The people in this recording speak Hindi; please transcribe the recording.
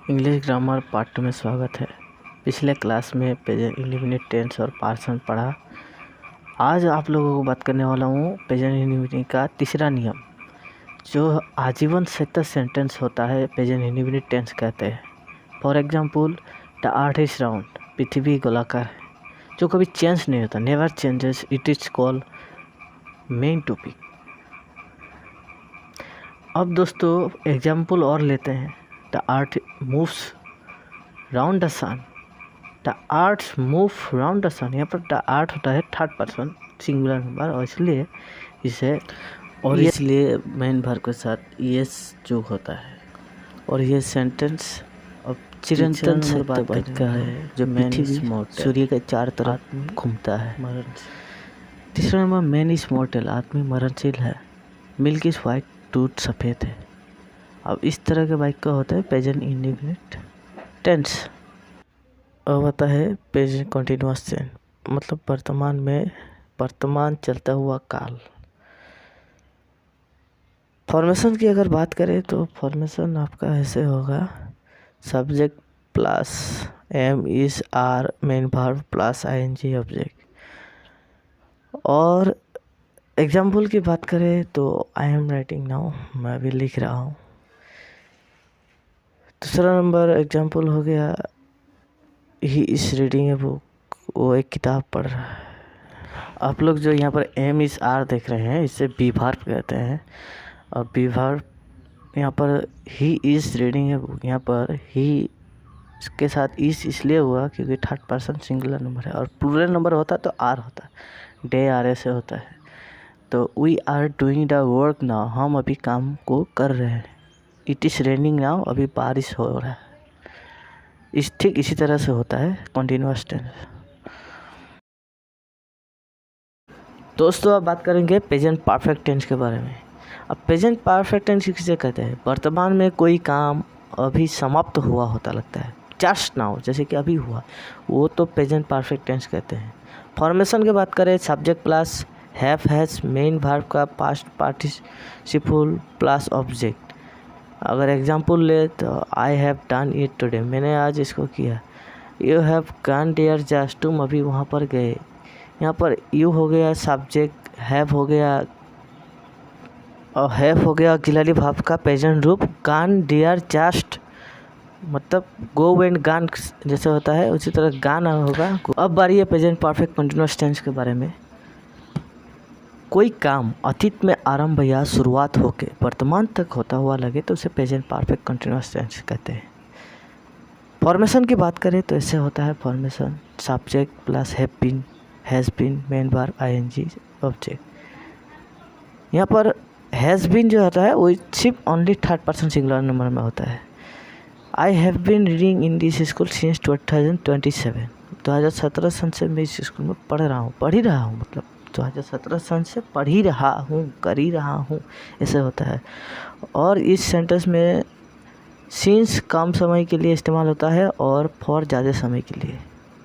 इंग्लिश ग्रामर पार्ट 2 में स्वागत है। पिछले क्लास में प्रेजेंट इंडेफिनिट टेंस और पार्सन पढ़ा। आज आप लोगों को बात करने वाला हूँ प्रेजेंट इंडेफिनिट का तीसरा नियम, जो आजीवन सत्य सेंटेंस होता है प्रेजेंट इंडेफिनिट टेंस कहते हैं। For example, the earth is round, पृथ्वी गोलाकार है, जो कभी चेंज नहीं होता, never changes, it is called main topic. अब दोस्तों एग्जाम्पल और लेते हैं। The earth moves round the sun, the earth move round the sun. यहाँ पर द अर्थ होता है थर्ड पर्सन सिंगुलर नंबर, और इसलिए मेन वर्ब के साथ यस जो होता है। और ये सेंटेंस अब चिरंतन सत्य का है, जो पृथ्वी सूर्य के चार तरफ घूमता है। तीसरा नंबर, मैन इज मॉर्टल, आदमी मरणशील है। मिल्क इज वाइट, दूध सफ़ेद है। अब इस तरह के वाक्य होते हैं प्रेजेंट इंडेफिनिट टेंस। अब आता है प्रेजेंट कंटिन्यूअस टेंस, मतलब वर्तमान में वर्तमान चलता हुआ काल। फॉर्मेशन की अगर बात करें तो फॉर्मेशन आपका ऐसे होगा, subject plus am is are main verb plus ING object. और एग्जाम्पल की बात करें तो आई एम राइटिंग नाउ, मैं भी लिख रहा हूँ। दूसरा नंबर एग्जाम्पल हो गया, he is reading a book, वो एक किताब पढ़ रहा है। आप लोग जो यहाँ पर एम इज आर देख रहे हैं, इसे बी वर्ब कहते हैं। और बी वर्ब यहाँ पर he is reading a book, यहाँ पर ही के साथ इज इसलिए हुआ क्योंकि थर्ड पर्सन सिंगुलर नंबर है, और प्लूरल नंबर होता तो आर होता, डे आर से होता है। तो we are doing the work now, हम अभी काम को कर रहे हैं। इट इज़ रेनिंग नाउ, अभी बारिश हो रहा है। ठीक इसी तरह से होता है कंटिन्यूअस टेंस। दोस्तों अब बात करेंगे प्रेजेंट परफेक्ट टेंस के बारे में। अब प्रेजेंट परफेक्ट टेंस किसे कहते हैं? वर्तमान में कोई काम अभी समाप्त हुआ होता लगता है, जस्ट नाउ, जैसे कि अभी हुआ, वो तो प्रेजेंट परफेक्ट टेंस कहते हैं। फॉर्मेशन की बात करें, subject plus have has main verb का पास्ट पार्टिसिपल प्लस ऑब्जेक्ट। अगर एग्जाम्पल ले तो I have done it today, मैंने आज इसको किया। You have gone there just, तुम अभी वहाँ पर गए। यहाँ पर यू हो गया सब्जेक्ट, हैव हो गया, और हैव हो गया ऑक्सिलरी वर्ब का प्रेजेंट रूप। गॉन देयर जस्ट मतलब गो एंड गॉन जैसे होता है, उसी तरह गॉन होगा। अब बारी है प्रेजेंट परफेक्ट कंटिन्यूअस टेंस के बारे में। कोई काम अतीत में आरंभ या शुरुआत होकर वर्तमान तक होता हुआ लगे तो उसे प्रेजेंट परफेक्ट कंटिन्यूअस टेंस कहते हैं। फॉर्मेशन की बात करें तो ऐसे होता है formation, subject plus have been, has been, main verb ING object. यहाँ पर हैज़ बीन जो होता है वो सिर्फ only third person singular number में होता है। I have been reading in this school since 2027, 2017 सन से मैं इस स्कूल में पढ़ ही रहा हूँ, मतलब 2017 सन से पढ़ ही रहा हूँ, कर ही रहा हूँ, ऐसे होता है। और इस सेंटेंस में सिंस कम समय के लिए इस्तेमाल होता है और फॉर ज़्यादा समय के लिए।